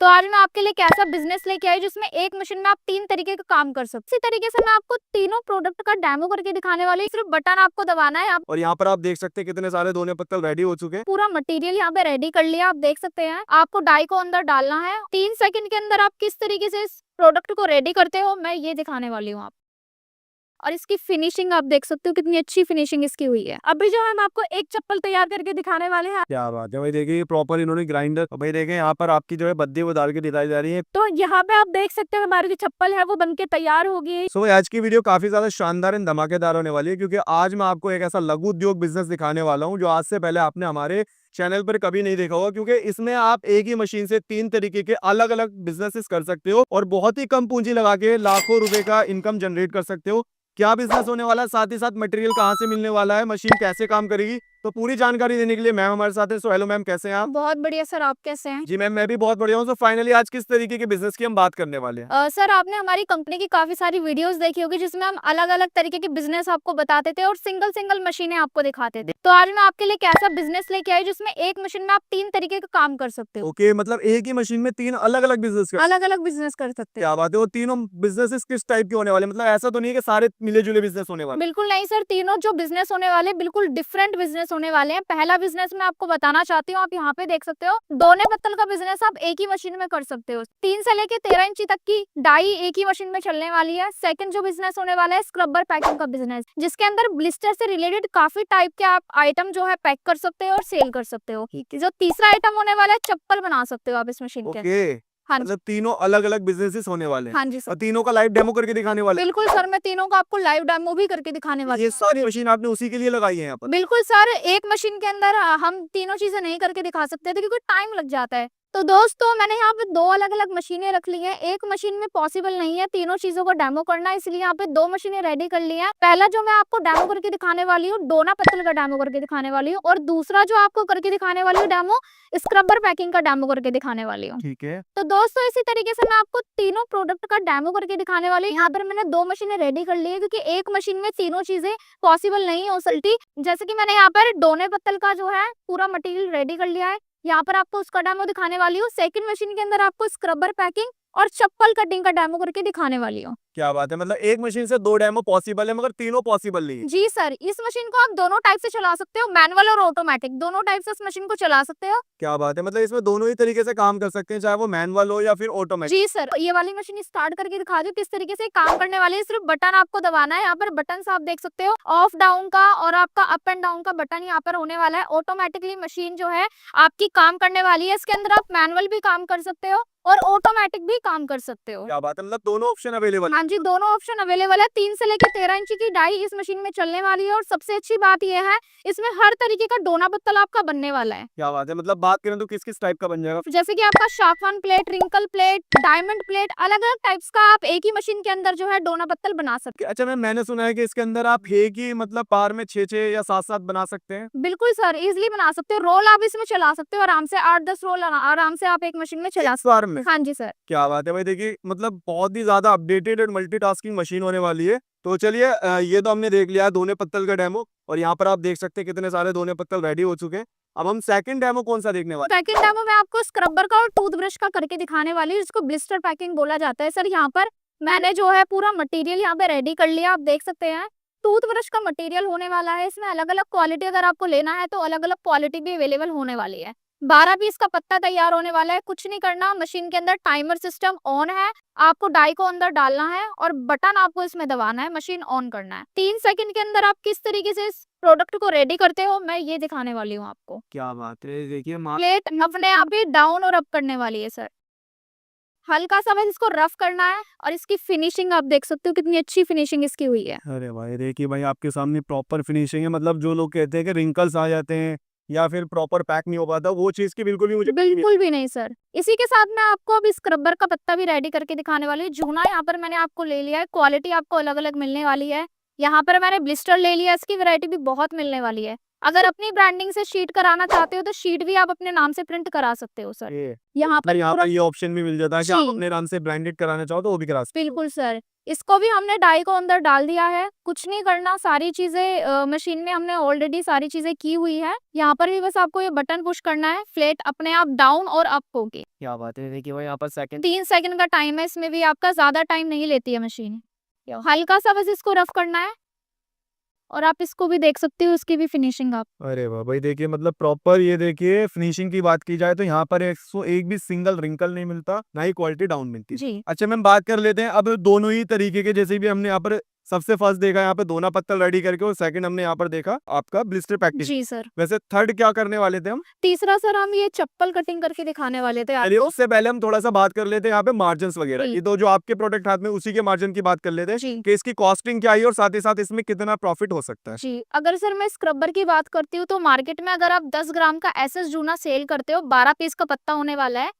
तो आज मैं आपके लिए एक ऐसा बिजनेस लेके आई जिसमें एक मशीन में आप 3 तरीके का काम कर सकते हैं। इसी तरीके से मैं आपको तीनों प्रोडक्ट का डेमो करके दिखाने वाली हूँ। सिर्फ बटन आपको दबाना है। आप और यहाँ पर आप देख सकते हैं कितने सारे दोने पत्तल रेडी हो चुके हैं। पूरा मटेरियल यहाँ पे रेडी कर लिया। आप देख सकते हैं आपको डाई को अंदर डालना है। 3 सेकंड के अंदर आप किस तरीके से इस प्रोडक्ट को रेडी करते हो मैं ये दिखाने वाली हूँ। आप और इसकी फिनिशिंग आप देख सकते हो कितनी अच्छी फिनिशिंग इसकी हुई है। अभी जो हम आपको एक चप्पल तैयार करके दिखाने वाले हैं। क्या बात है भाई, देखिए प्रॉपर इन्होंने ग्राइंडर भाई देखें यहाँ पर आपकी जो है बद्दी वो डाल के दिखाई जा रही है। तो यहाँ पे आप देख सकते हो हमारी जो चप्पल है वो बनके तैयार हो गई। सो आज की वीडियो काफी ज्यादा शानदार एंड धमाकेदार होने वाली है, क्योंकि आज मैं आपको एक ऐसा लघु उद्योग बिजनेस दिखाने वाला हूँ जो आज से पहले आपने हमारे चैनल पर कभी नहीं देखा होगा। क्योंकि इसमें आप एक ही मशीन से 3 तरीके के अलग अलग बिजनेसेस कर सकते हो और बहुत ही कम पूंजी लगा के लाखों रुपए का इनकम जनरेट कर सकते हो। क्या बिजनेस होने वाला है, साथ ही साथ मटेरियल कहाँ से मिलने वाला है, मशीन कैसे काम करेगी, तो पूरी जानकारी देने के लिए मैम हमारे साथ है। सो हेलो मैम, कैसे हैं आप? बहुत बढ़िया सर, आप कैसे हैं? जी मैम, मैं भी बहुत बढ़िया हूँ। सो फाइनली आज किस तरीके के बिजनेस की हम बात करने वाले हैं? सर आपने हमारी कंपनी की काफी सारी वीडियोस देखी होगी जिसमें हम अलग अलग तरीके के बिजनेस आपको बताते थे और सिंगल सिंगल मशीनें आपको दिखाते थे। तो आज मैं आपके लिए एक ऐसा बिजनेस लेके आई जिसमें एक मशीन में आप 3 तरीके का काम कर सकते हो। ओके, मतलब एक ही मशीन में 3 अलग अलग बिजनेस कर। अलग अलग बिजनेस कर सकते हो। क्या बात है, वो तीनों बिजनेसेस किस टाइप के होने वाले? मतलब ऐसा तो नहीं है कि सारे मिले जुले बिजनेस होने वाले? बिल्कुल नहीं सर, तीनों जो बिजनेस होने वाले बिल्कुल डिफरेंट बिजनेस होने वाले हैं। पहला बिजनेस मैं आपको बताना चाहती हूँ, आप यहाँ पे देख सकते हो दोने पत्तल का बिजनेस आप एक ही मशीन में कर सकते हो। 3 से लेके 13 इंची तक की डाई एक ही मशीन में चलने वाली है। सेकंड जो बिजनेस होने वाला है स्क्रबर पैकिंग का बिजनेस, जिसके अंदर ब्लिस्टर से रिलेटेड काफी टाइप के आप आइटम जो है पैक कर सकते हो और सेल कर सकते हो। जो तीसरा आइटम होने वाला है चप्पल बना सकते हो आप इस मशीन के। ओके, हाँ जी, मतलब तीनों अलग अलग बिजनेसेस होने वाले हैं हाँ जी और सर। तीनों का लाइव डेमो करके दिखाने वाले हैं। बिल्कुल सर, मैं तीनों का आपको लाइव डेमो भी करके दिखाने वाली ये हूँ। सारी मशीन आपने उसी के लिए लगाई है यहाँ पर? बिल्कुल सर, एक मशीन के अंदर हम तीनों चीजें नहीं करके दिखा सकते थे क्योंकि टाइम लग जाता है। तो दोस्तों मैंने यहाँ पे 2 अलग अलग मशीनें रख ली हैं। एक मशीन में पॉसिबल नहीं है तीनों चीजों को डेमो करना, इसलिए यहाँ पे 2 मशीनें रेडी कर ली हैं। पहला जो मैं आपको डेमो करके दिखाने वाली हूँ डोना पत्तल का डेमो करके दिखाने वाली हूँ, और दूसरा जो आपको करके दिखाने वाली हूँ डेमो स्क्रबर पैकिंग का डेमो करके दिखाने वाली हूँ। ठीक है। तो दोस्तों इसी तरीके से मैं आपको तीनों प्रोडक्ट का डेमो करके दिखाने वाली हूँ। यहाँ पर मैंने 2 मशीनें रेडी कर ली है क्योंकि एक मशीन में तीनों चीजें पॉसिबल नहीं हो सकती। जैसे कि मैंने यहाँ पर डोने पत्तल का जो है पूरा मटेरियल रेडी कर लिया है, यहाँ पर आपको उसका डेमो दिखाने वाली हूँ। सेकंड मशीन के अंदर आपको स्क्रबर पैकिंग और चप्पल कटिंग का डेमो करके दिखाने वाली हूँ। क्या बात है, मतलब एक मशीन से 2 डेमो पॉसिबल है मगर तीनों पॉसिबल नहीं है। जी सर, इस मशीन को आप दोनों टाइप से चला सकते हो, मैनुअल और ऑटोमेटिक दोनों टाइप से इस मशीन को चला सकते हो। क्या बात है, मतलब इसमें दोनों ही तरीके से काम कर सकते हैं, चाहे वो मैनुअल हो या फिर ऑटोमेटिक। जी सर, ये वाली मशीन स्टार्ट करके दिखा दो किस तरीके से काम करने वाली है। सिर्फ बटन आपको दबाना है। यहाँ पर बटन आप देख सकते हो ऑफ डाउन का और आपका अप एंड डाउन का बटन यहाँ पर होने वाला है। ऑटोमेटिकली मशीन जो है आपकी काम करने वाली है। इसके अंदर आप मैनुअल भी काम कर सकते हो और ऑटोमेटिक भी काम कर सकते हो। क्या बात है, मतलब दोनों ऑप्शन अवेलेबल। हाँ जी, दोनों ऑप्शन अवेलेबल है। 3 से लेकर 13 इंच की डाई इस मशीन में चलने वाली है और सबसे अच्छी बात यह है इसमें हर तरीके का डोना पत्तल आपका बनने वाला है। क्या बात है, मतलब बात करें तो किस किस टाइप का बन जाएगा? जैसे कि आपका शाफान plate, wrinkle plate, diamond plate, अलग अलग टाइप्स का आप एक ही मशीन के अंदर जो है डोना पत्तल बना सकते अच्छा मैम, मैंने सुना है कि इसके अंदर आप एक ही मतलब पार में 6-6 या 7-7 बना सकते हैं। हो। बिल्कुल सर, इजिली बना सकते हो। रोल आप इसमें चला सकते हो आराम से, 8-10 रोल आराम से आप एक मशीन में चला सकते बार में? हो। हाँ जी सर। क्या बात है भाई, देखिए मतलब बहुत ही ज्यादा अपडेटेड और मल्टीटास्किंग मशीन होने वाली है। तो चलिए ये तो हमने देख लिया दोने पत्तल का डेमो, और यहाँ पर आप देख सकते हैं कितने सारे दोने पत्तल रेडी हो चुके हैं। अब हम सेकंड डेमो कौन सा देखने वाले? सेकंड डेमो में आपको स्क्रबर का और टूथब्रश का करके दिखाने वाली हूँ, जिसको ब्लिस्टर पैकिंग बोला जाता है। सर यहाँ पर मैंने जो है पूरा मटेरियल यहाँ पे रेडी कर लिया, आप देख सकते हैं। टूथब्रश का मटेरियल होने वाला है, इसमें अलग अलग क्वालिटी अगर आपको लेना है तो अलग अलग क्वालिटी भी अवेलेबल होने वाली है। 12 पीस का पत्ता तैयार होने वाला है। कुछ नहीं करना, मशीन के अंदर टाइमर सिस्टम ऑन है। आपको डाई को अंदर डालना है और बटन आपको इसमें दबाना है, मशीन ऑन करना है। 3 सेकंड के अंदर आप किस तरीके से इस प्रोडक्ट को रेडी करते हो मैं ये दिखाने वाली हूँ आपको। क्या बात है, देखिए प्लेट अपने आप ही डाउन और अप करने वाली है सर। हल्का सा बस इसको रफ करना है और इसकी फिनिशिंग आप देख सकते हो कितनी अच्छी फिनिशिंग इसकी हुई है। अरे भाई देखिए भाई, आपके सामने प्रॉपर फिनिशिंग है। मतलब जो लोग कहते हैं कि रिंकल्स आ जाते हैं या फिर प्रॉपर पैक नहीं हो पाता, वो चीज की बिल्कुल भी मुझे बिल्कुल भी नहीं सर। इसी के साथ मैं आपको अब स्क्रबर का पत्ता भी रेडी करके दिखाने वाली हूँ। जूना यहाँ पर मैंने आपको ले लिया है, क्वालिटी आपको अलग अलग मिलने वाली है। यहाँ पर मैंने ब्लिस्टर ले लिया, इसकी वैरायटी भी बहुत मिलने वाली है। अगर अपनी ब्रांडिंग से शीट कराना चाहते हो तो शीट भी आप अपने नाम से प्रिंट करा सकते हो सर। ये यहाँ पर यहाँ पूरा पर ये ऑप्शन भी मिल जाता है कि आप जी। अपने नाम से ब्रांडेड कराना चाहो तो वो भी करा सकते बिल्कुल सर। इसको भी हमने डाई को अंदर डाल दिया है, कुछ नहीं करना, सारी चीज़ें मशीन में हमने ऑलरेडी सारी चीज़ें की हुई है। यहाँ पर भी बस आपको ये बटन पुश करना है, फ्लेट अपने आप डाउन और अप होगी। क्या बात है, देखिए भाई यहाँ पर सेकंड 3 सेकंड का टाइम है, इसमें भी आपका ज़्यादा टाइम नहीं लेती है मशीन। हल्का सा बस इसको रफ करना है और आप इसको भी देख सकते हो, उसकी भी फिनिशिंग आप। अरे वाह भाई, देखिए मतलब प्रॉपर ये देखिए फिनिशिंग की बात की जाए तो यहाँ पर 101 भी सिंगल रिंकल नहीं मिलता, ना ही क्वालिटी डाउन मिलती है। जी। अच्छा मैम बात कर लेते हैं अब दोनों ही तरीके के, जैसे भी हमने यहाँ पर सबसे फर्स्ट देखा यहाँ पे दोना पत्तल रेडी करके और सेकंड हमने यहाँ पर देखा आपका ब्लिस्टर पैकेज। जी सर। वैसे थर्ड क्या करने वाले थे हम? तीसरा सर हम ये चप्पल कटिंग करके दिखाने वाले थे चलिए आपको। उससे पहले हम थोड़ा सा बात कर लेते हैं यहाँ पे मार्जिन वगैरह जी। की, तो जो आपके प्रोडक्ट हाथ में उसी के मार्जिन की बात कर लेते हैं जी। कि इसकी कॉस्टिंग क्या है और साथ ही साथ इसमें कितना प्रॉफिट हो सकता है। जी, अगर सर मैं स्क्रबर की बात करती हूँ तो मार्केट में अगर आप 10 ग्राम का एसएस जूना सेल करते हो, 12 पीस का पत्ता होने वाला है।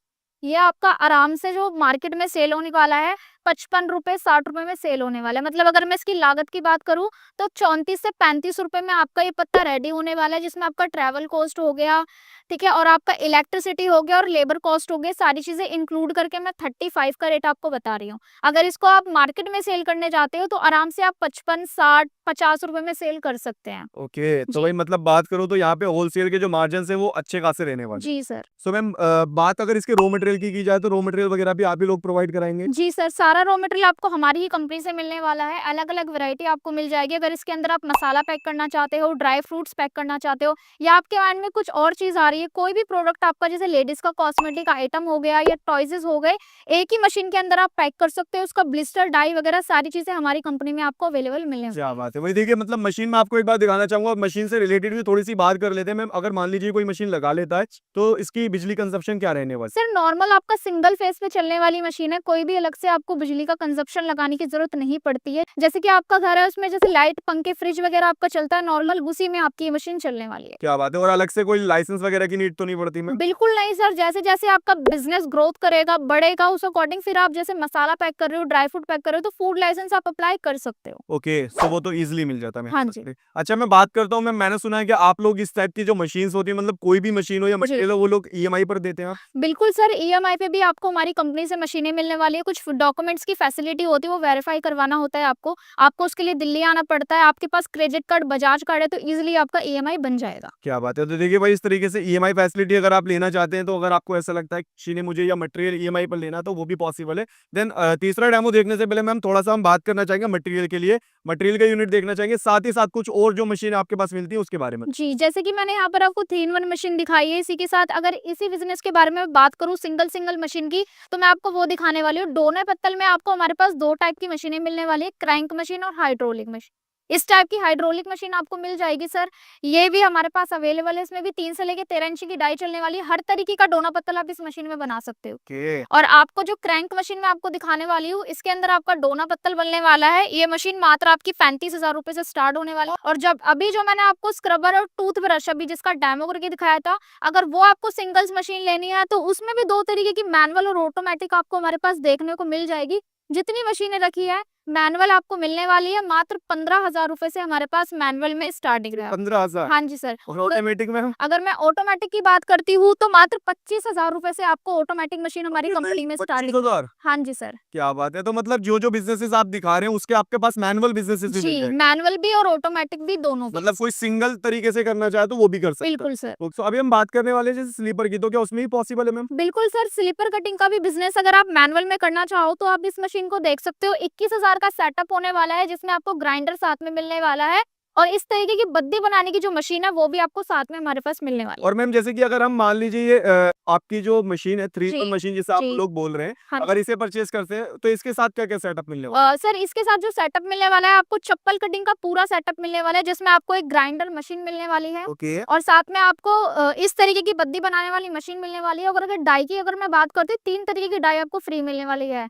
ये आपका आराम से जो मार्केट में सेल होने वाला है 55 रुपए 60 रुपए में सेल होने वाला है। मतलब अगर मैं इसकी लागत की बात करूँ तो 34 से 35 रुपए में आपका ये पत्ता रेडी होने वाला है, जिसमें आपका ट्रैवल कॉस्ट हो गया, ठीक है, और आपका इलेक्ट्रिसिटी हो गया और लेबर कॉस्ट हो गया, सारी चीजें इंक्लूड करके मैं 35 का रेट आपको बता रही हूँ। अगर इसको आप मार्केट में सेल करने जाते हो तो आराम से आप 55 60 50 रुपए में सेल कर सकते हैं। ओके, तो जी। भाई मतलब बात करूँ तो यहाँ पे होलसेल के जो मार्जिन है वो अच्छे खासे रहने वाले। जी सर। सो मैम बात अगर इसके रॉ मटेरियल की जाए तो रॉ मटेरियल वगैरह भी आप ही लोग प्रोवाइड कराएंगे? जी सर, सारा रॉ मटेरियल आपको हमारी ही कंपनी से मिलने वाला है। अलग-अलग वैरायटी आपको मिल जाएगी। अगर इसके अंदर आप मसाला पैक करना चाहते हो, ड्राई फ्रूट्स पैक करना चाहते हो या आपके माइंड में कुछ और चीज़ आ रही है, कोई भी प्रोडक्ट आपका जैसे लेडीज़ का कॉस्मेटिक आइटम हो गया या टॉयज़ हो गए, एक ही मशीन के अंदर आप पैक कर सकते हो। उसका ब्लिस्टर, डाई वगैरह सारी चीज़ें हमारी कंपनी में आपको अवेलेबल मिलने वाली क्या बात है, वही देखिए मतलब मशीन में आपको एक बात दिखाना चाहूंगा, मशीन से रिलेटेड भी थोड़ी सी बात कर लेते हैं मैम। अगर मान लीजिए कोई मशीन लगा लेता है तो इसकी बिजली कंजप्शन क्या रहने वाली? सर नॉर्मल आपका सिंगल फेस पे चलने वाली मशीन है, कोई भी अलग से आपको बिजली का कंजप्शन लगाने की जरूरत नहीं पड़ती है। जैसे कि आपका घर है उसमें जैसे लाइट, पंखे, फ्रिज वगैरह आपका चलता है नॉर्मल, उसी में आपकी ये मशीन चलने वाली है। क्या बात है, और अलग से कोई लाइसेंस वगैरह की नीड तो नहीं पड़ती मैम? बिल्कुल नहीं सर, जैसे-जैसे आपका बिज़नेस ग्रोथ करेगा, बढ़ेगा, उस अकॉर्डिंग फिर आप जैसे मसाला पैक कर रहे हो, ड्राई फ्रूट पैक कर रहे हो, तो फूड लाइसेंस आप अप्लाई कर सकते हो। ओके, सो वो तो इजीली मिल जाता है हाँ मेरे जी। पास। अच्छा मैं बात करता हूँ मैम, मैंने सुना है कि आप लोग इस टाइप की जो मशीन्स होती है, मतलब कोई भी मशीन हो या जी। मटेरियल हो, वो लोग ईएमआई पर देते हैं आप? बिल्कुल सर, ईएमआई पे भी आपको हमारी कंपनी से मशीनें मिलने वाली है। कुछ डॉक्यूमेंट्स की फैसिलिटी होती है, वो वेरीफाई करवाना होता है आपको। आपको उसके लिए दिल्ली आना पड़ता है। आपके पास क्रेडिट कार्ड, बजाज कार्ड है तो ईज़िली आपका ईएमआई बन जाएगा। क्या बात है, तो देखिए भाई इस तरीके से ईएमआई फैसिलिटी अगर आप लेना चाहते हैं, तो अगर आपको ऐसा लगता है कि किसी ने मुझे या मटेरियल ईएमआई पर लेना, तो वो भी पॉसिबल है। देन तीसरा डेमो देखने से पहले मैम थोड़ा सा हम बात करना चाहेंगे मटेरियल के लिए, मटेरियल का यूनिट देखना चाहेंगे, साथ ही साथ कुछ और जो मशीन आपके पास मिलती है उसके बारे में। जी, जैसे कि मैंने यहाँ पर आपको 3 इन 1 मशीन दिखाई है। इसी के साथ अगर इसी बिज़नेस के बारे में बात करूँ सिंगल मशीन की, तो मैं आपको वो दिखाने वाली हूँ। डोने पत्तल में आपको हमारे पास 2 टाइप की मशीनें मिलने वाली है, क्रैंक मशीन और हाइड्रोलिक मशीन। इस टाइप की हाइड्रोलिक मशीन आपको मिल जाएगी सर, ये भी हमारे पास अवेलेबल है। इसमें भी 3 से लेके 13 इंच की डाई चलने वाली है। हर तरीके का डोना पत्तल आप इस मशीन में बना सकते हो। ओके, और आपको जो क्रैंक मशीन मैं आपको दिखाने वाली हूँ, इसके अंदर आपका डोना पत्तल बनने वाला है। ये मशीन मात्र आपकी 35,000 रुपए से स्टार्ट होने वाली है। और जब अभी जो मैंने आपको स्क्रबर और टूथब्रश अभी जिसका डेमो करके दिखाया था, अगर वो आपको सिंगल्स मशीन लेनी है तो उसमें भी 2 तरीके की मैनुअल और ऑटोमेटिक आपको हमारे पास देखने को मिल जाएगी। जितनी मशीनें रखी है मैनुअल आपको मिलने वाली है, मात्र 15,000 रुपए से हमारे पास मैनुअल में स्टार्टिंग है। 15,000 हाँ जी सर। और ऑटोमेटिक में? अगर मैं ऑटोमेटिक की बात करती हूँ तो मात्र 25,000 रुपए से आपको ऑटोमेटिक मशीन हमारी कंपनी में स्टार्टिंग। 25,000? हाँ जी सर। क्या बात है, तो मतलब जो बिजनेसेस आप दिखा रहे हैं उसके आपके पास मैनुअल बिजनेसेस भी मिल जी, जाएंगे? मैनुअल भी और ऑटोमेटिक भी दोनों भी। मतलब कोई सिंगल तरीके से करना चाहे तो वो भी कर सकता है। बिल्कुल सर। तो अभी हम बात करने वाले हैं जैसे स्लीपर की, तो क्या उसमें ही पॉसिबल है मैम? बिल्कुल सर, स्लीपर कटिंग का भी बिजनेस अगर आप मैनुअल में करना चाहो तो आप इस मशीन को देख सकते हो। 21,000 का सेटअप होने वाला है, जिसमें आपको ग्राइंडर साथ में मिलने वाला है और इस तरीके की बद्दी बनाने की जो मशीन है वो भी आपको साथ में हमारे पास मिलने वाली है। और मैम जैसे कि अगर हम मान लीजिए ये आपकी जो मशीन है 3 जी, इन 1 मशीन जिसे आप जी। लोग बोल रहे हैं, हाँ अगर इसे परचेज करते हैं तो इसके साथ क्या-क्या सेटअप मिलने वाला है? सर इसके साथ जो सेटअप मिलने वाला है आपको चप्पल कटिंग का पूरा सेटअप मिलने वाला है, जिसमें आपको एक ग्राइंडर मशीन मिलने वाली है ओके, और साथ में आपको इस तरीके की बद्दी बनाने वाली मशीन मिलने वाली है। और अगर डाई की अगर मैं बात करती हूँ 3 तरीके की डाई आपको फ्री मिलने वाली है।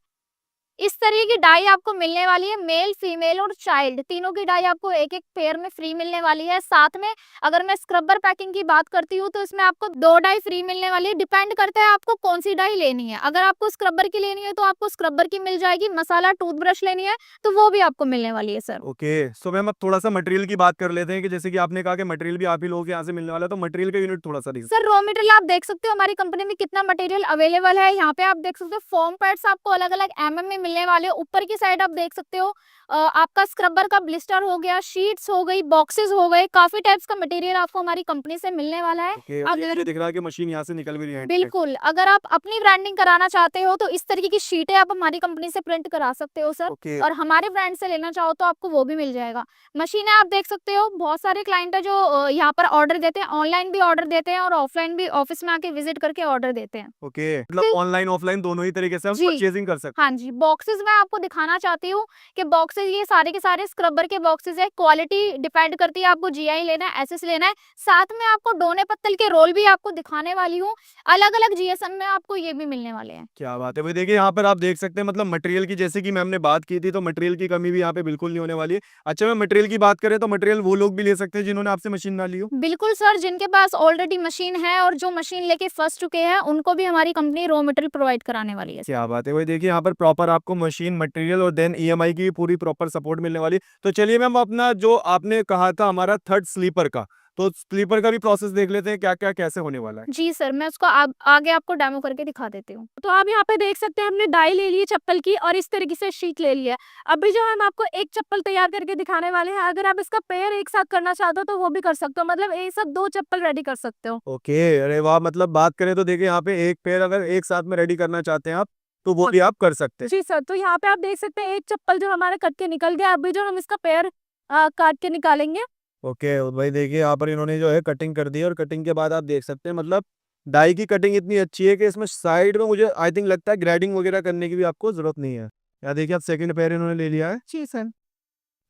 इस तरह की डाई आपको मिलने वाली है, मेल, फीमेल और चाइल्ड तीनों की डाई आपको एक-एक पेयर में फ्री मिलने वाली है। साथ में अगर मैं स्क्रबर पैकिंग की बात करती हूँ तो इसमें आपको 2 डाई फ्री मिलने वाली है, डिपेंड करता है आपको कौन-सी डाई लेनी है। अगर आपको स्क्रबर की लेनी है तो आपको स्क्रबर की मिल जाएगी, मसाला टूथब्रश लेनी है तो वो भी आपको मिलने वाली है सर। ओके, सो मैम अब थोड़ा-सा मटेरियल की बात कर लेते हैं कि जैसे कि आपने कहा कि मटेरियल भी आप ही लोगों के यहाँ से मिलने वाला है, तो मटेरियल का यूनिट थोड़ा-सा दीजिए। सर रॉ मटेरियल आप देख सकते हो हमारी कंपनी में कितना मटेरियल अवेलेबल है। यहाँ पे आप देख सकते हो फोम पैड्स आपको अलग-अलग एमएम में मिलने वाले हैं। ऊपर की साइड आप देख सकते हो आपका स्क्रबर का ब्लिस्टर हो गया, शीट्स हो गई, बॉक्सेस हो गए, काफ़ी टाइप्स का मटेरियल आपको हमारी कंपनी से मिलने वाला है। ओके, और ये अगर मुझे दिख रहा है कि मशीन यहाँ से निकल भी रही है। बिल्कुल, अगर आप अपनी ब्रांडिंग कराना चाहते हो तो इस तरीके की शीटें आप हमारी कंपनी से प्रिंट करा सकते हो सर। ओके, और हमारे ब्रांड से लेना चाहो तो आपको वो भी मिल जाएगा। मशीनें आप देख सकते हो बहुत सारे क्लाइंट है जो यहाँ पर ऑर्डर देते हैं, ऑनलाइन भी ऑर्डर देते हैं और ऑफलाइन भी ऑफिस में आके विजिट करके ऑर्डर देते हैं। ओके, मतलब फिर ऑनलाइन, ऑफलाइन दोनों ही तरीके से हम जी। परचेजिंग कर सकते हाँ जी, बॉक्सेस मैं आपको दिखाना चाहती हूँ कि बॉक्सेस ये सारे के सारे स्क्रबर के बॉक्सेस है। क्वालिटी डिपेंड करती है आपको जीआई लेना है, एसएस लेना है। साथ में आपको डोने पत्तल के रोल भी आपको दिखाने वाली हूँ। अलग-अलग जीएसएम में आपको ये भी मिलने वाले हैं। क्या बात है भाई! देखिए यहाँ पर आप देख सकते हैं मतलब मटेरियल की जैसे कि मैम ने बात की थी तो मटेरियल की कमी भी यहाँ पे बिल्कुल नहीं होने वाली है। अच्छा मैम मटेरियल की बात करें तो मटेरियल वो लोग भी ले सकते हैं जिन्होंने आपसे मशीन ना ली हो? बिल्कुल सर, जिनके पास ऑलरेडी मशीन है और जो मशीन लेके फँस चुके हैं, उनको भी हमारी कंपनी रॉ मटेरियल प्रोवाइड कराने वाली है। क्या बात है भाई! देखिए यहाँ पर प्रॉपर आपको मशीन, मटेरियल और देन ईएमआई की पूरी प्रॉपर सपोर्ट मिलने वाली है। तो चलिए मैम अपना जो आपने कहा था हमारा थर्ड स्लीपर का, तो स्लीपर का भी प्रोसेस देख लेते हैं क्या-क्या कैसे होने वाला है? जी सर, मैं उसको आगे आपको डेमो करके दिखा देती हूँ। तो आप यहाँ पे देख सकते हैं हमने डाई ले ली है चप्पल की और इस तरीके से शीट ले ली है। अभी जो हम आपको एक चप्पल तैयार करके दिखाने वाले हैं, अगर आप इसका पेयर एक साथ करना चाहते हो तो वो भी कर सकते हो। मतलब एक साथ 2 चप्पल रेडी कर सकते हो। ओके, अरे वाह! मतलब बात करें तो देखिए यहाँ पे एक पेयर अगर एक साथ में रेडी करना चाहते हैं आप, तो वो भी आप कर सकते हैं। जी सर, तो यहाँ पे आप देख सकते हैं एक चप्पल जो हमारा कट के निकल गया। अभी जो हम इसका पेयर काट के निकालेंगे। ओके, और भाई देखिए यहाँ पर इन्होंने जो है कटिंग कर दी है और कटिंग के बाद आप देख सकते हैं मतलब डाई की कटिंग इतनी अच्छी है कि इसमें साइड में मुझे आई थिंक लगता है ग्रेडिंग वगैरह करने की भी आपको ज़रूरत नहीं है। यहाँ देखिए आप सेकंड पेयर इन्होंने ले लिया है। जी सर।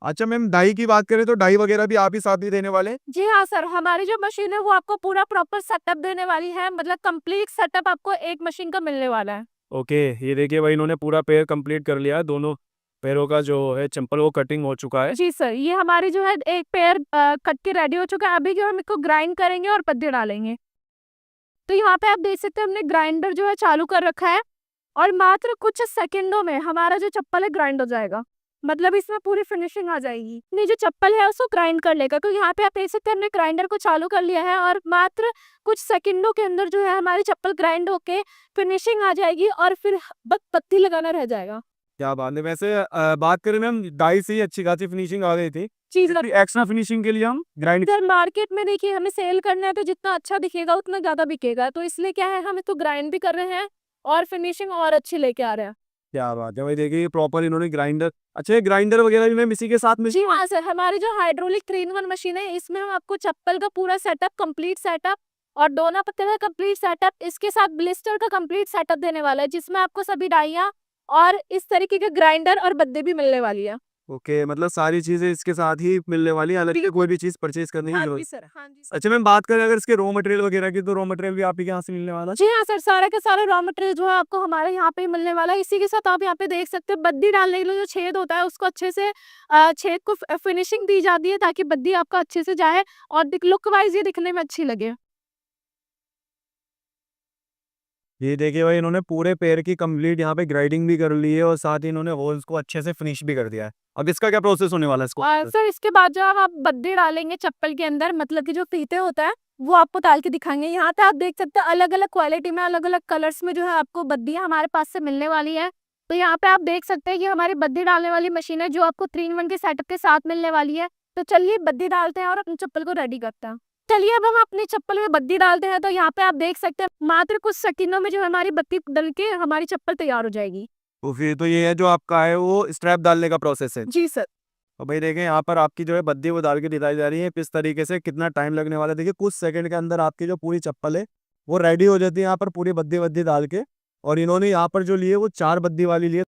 अच्छा मैम डाई की बात करें तो डाई वगैरह भी आप ही साथ ही देने वाले हैं? जी हाँ सर, हमारी जो मशीन है वो आपको पूरा प्रॉपर सेटअप देने वाली है। मतलब कंप्लीट सेटअप आपको एक मशीन का मिलने वाला है। ओके, ये देखिए भाई इन्होंने पूरा पेयर कंप्लीट कर लिया है, दोनों पैरों का जो है चंपल वो कटिंग हो चुका है। जी सर, ये हमारी जो है एक पेयर कट के रेडी हो चुका है। अभी जो हम इसको ग्राइंड करेंगे और पत्ते डालेंगे। तो यहाँ पे आप देख सकते हैं हमने ग्राइंडर जो है चालू कर रखा है और मात्र कुछ सेकंडों में हमारा जो चप्पल है ग्राइंड हो जाएगा। मतलब इसमें पूरी फिनिशिंग आ जाएगी। नहीं जो चप्पल है उसको ग्राइंड कर लेगा। तो यहाँ पे आप देख सकते हैं हमने ग्राइंडर को चालू कर लिया है और मात्र कुछ सेकंडों के अंदर जो है हमारी चप्पल ग्राइंड होके फिनिशिंग आ जाएगी और फिर बस पत्ती लगाना रह जाएगा। क्या बात है! वैसे बात करें मैम डाई से ही अच्छी खासी फिनिशिंग आ गई थी। चीज फिर भी एक्स्ट्रा फिनिशिंग के लिए हम ग्राइंड सर मार्केट में देखिए हमें सेल करना है तो जितना अच्छा दिखेगा उतना ज्यादा बिकेगा। तो इसलिए क्या है हम इसको ग्राइंड भी कर रहे हैं और फिनिशिंग और अच्छी लेके आ रहे हैं। क्या बात है भाई देखिए प्रॉपर इन्होंने ग्राइंडर अच्छा ये ग्राइंडर वगैरह भी मैम इसी के साथ में जी हाँ सर, हमारी जो हाइड्रोलिक 3-in-1 मशीन है इसमें हम आपको चप्पल का पूरा सेटअप, कंप्लीट सेटअप और दोना पत्ते का कंप्लीट सेटअप, इसके साथ ब्लिस्टर का कंप्लीट सेटअप देने वाला है जिसमें आपको सभी डाइयाँ और इस तरीके के ग्राइंडर और बद्दे भी मिलने वाली है। ओके मतलब सारी चीजें इसके साथ ही मिलने वाली है अलग से कोई भी चीज परचेज करने की हाँ जरूरत जी सर, हाँ जी सर। अच्छा मैम बात करें अगर इसके रॉ मटेरियल वगैरह की तो रॉ मटेरियल भी आप ही के यहाँ से मिलने वाला है? जी हाँ सर, सारा का सारा रॉ मटेरियल जो है आपको हमारे यहाँ पे ही मिलने वाला है। इसी के साथ आप यहाँ पे देख सकते हैं बद्दी डालने के लिए जो छेद होता है उसको अच्छे से छेद को फिनिशिंग दी जाती है ताकि बद्दी आपका अच्छे से जाए और लुक वाइज ये दिखने में अच्छी लगे। ये देखिए भाई इन्होंने पूरे पैर की कंप्लीट यहाँ पे ग्राइडिंग भी कर ली है और साथ ही इन्होंने होल्स को अच्छे से फिनिश भी कर दिया है। अब इसका क्या प्रोसेस होने वाला है इसको? सर इसके बाद जो आप बद्दे डालेंगे चप्पल के अंदर, मतलब कि जो फीते होता है वो आपको डाल के दिखाएंगे। यहाँ पे आप देख सकते हैं अलग-अलग क्वालिटी में, अलग-अलग कलर्स में जो है आपको बद्दियाँ हमारे पास से मिलने वाली है। तो यहाँ पे आप देख सकते हैं कि हमारी बद्दी डालने वाली मशीन है जो आपको 3-in-1 के सेटअप के साथ मिलने वाली है। तो चलिए बद्दी डालते हैं और अपनी चप्पल को रेडी करते हैं। चलिए अब हम अपनी चप्पल में बद्दी डालते हैं। तो यहाँ पे आप देख सकते हैं मात्र कुछ सेकंडों में जो हमारी बत्ती डल के हमारी चप्पल तैयार हो जाएगी। तो फिर तो ये है जो आपका है वो स्ट्रैप डालने का प्रोसेस है। जी सर। और भाई देखें यहाँ पर आपकी जो है बद्दी वो डाल के दिखाई जा रही है किस तरीके से कितना टाइम लगने वाला है। देखिए कुछ सेकंड के अंदर आपकी जो पूरी चप्पल है वो रेडी हो जाती है यहाँ पर पूरी बद्दी बद्दी डाल के। और इन्होंने यहाँ पर जो लिए वो 4 बद्दी वाली लिए।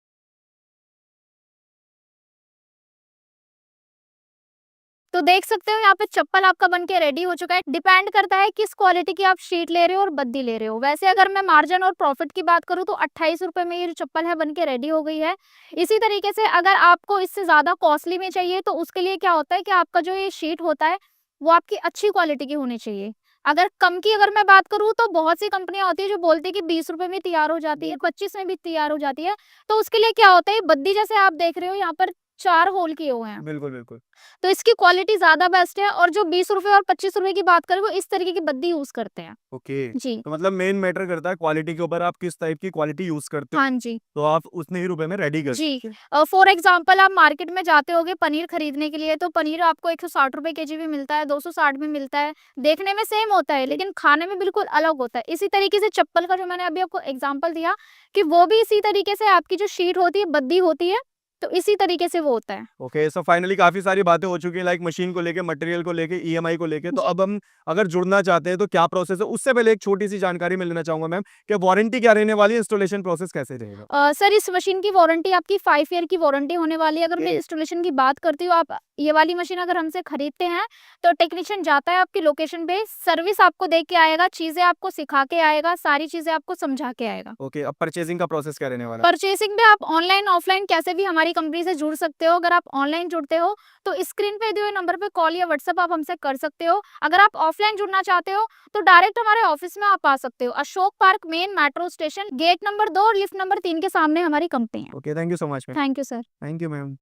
तो देख सकते हो यहाँ पे चप्पल आपका बन के रेडी हो चुका है। डिपेंड करता है किस क्वालिटी की आप शीट ले रहे हो और बद्दी ले रहे हो। वैसे अगर मैं मार्जिन और प्रॉफिट की बात करूँ तो 28 रुपए में ये जो चप्पल है बन के रेडी हो गई है। इसी तरीके से अगर आपको इससे ज़्यादा कॉस्टली में चाहिए तो उसके लिए क्या होता है कि आपका जो ये शीट होता है वो आपकी अच्छी क्वालिटी की होनी चाहिए। अगर मैं बात करूँ तो बहुत सी कंपनियाँ होती है जो बोलती है कि 20 रुपए में तैयार हो जाती है, 25 में भी तैयार हो जाती है। तो उसके लिए क्या होता है, बद्दी जैसे आप देख रहे हो यहाँ पर 4 होल किए हुए हैं। बिल्कुल, बिल्कुल। तो इसकी क्वालिटी ज़्यादा बेस्ट है और जो 20 रुपए और 25 रुपए की बात करें वो इस तरीके की बद्दी यूज़ करते हैं। ओके। जी। तो मतलब मेन मैटर करता है क्वालिटी के ऊपर, आप किस टाइप की क्वालिटी यूज़ करते हो, हाँ जी। तो आप उतने ही रुपए में रेडी कर जी। सकते हैं। फॉर एग्ज़ाम्पल आप मार्केट में जाते होगे पनीर खरीदने के लिए, तो पनीर आपको 160 रुपए केजी भी मिलता है, 260 भी मिलता है। देखने में सेम होता है, लेकिन खाने में बिल्कुल अलग होता है। इसी तरीके से चप्पल का जो मैंने अभी आपको एग्ज़ाम्पल दिया कि वो भी इसी तरीके से आपकी जो शीट होती है, बद्दी होती है, तो इसी तरीके से वो होता है। ओके, सो फाइनली काफ़ी सारी बातें हो चुकी हैं, लाइक मशीन को लेके, मटेरियल को लेके, ईएमआई को लेके। तो जी। अब हम अगर जुड़ना चाहते हैं तो क्या प्रोसेस है? उससे पहले एक छोटी-सी जानकारी मैं लेना चाहूँगा मैम, कि वारंटी क्या रहने वाली है? इंस्टॉलेशन प्रोसेस कैसे रहेगा? सर इस मशीन की वारंटी आपकी 5 ईयर की वारंटी होने वाली है। अगर मैं इंस्टॉलेशन की बात करती हूँ, आप ये वाली मशीन अगर हमसे खरीदते हैं तो टेक्नीशियन जाता है आपकी लोकेशन पे, सर्विस आपको दे के आएगा, चीज़ें आपको सिखा के आएगा, सारी चीज़ें आपको समझा के आएगा। ओके, अब परचेज़िंग का प्रोसेस क्या रहने वाला है? परचेसिंग में आप ऑनलाइन, ऑफलाइन कैसे भी हमारी कंपनी से जुड़ सकते हो। अगर आप ऑनलाइन जुड़ते हो तो स्क्रीन पे दिए हुए नंबर पे कॉल या व्हाट्सएप आप हमसे कर सकते हो। अगर आप ऑफलाइन जुड़ना चाहते हो तो डायरेक्ट हमारे ऑफिस में आप आ सकते हो। Ashok park main metro station, gate number 2 और लिफ्ट नंबर 3 के सामने हमारी कंपनी है। Okay, thank you so much ma'am. Thank you sir. Thank you ma'am.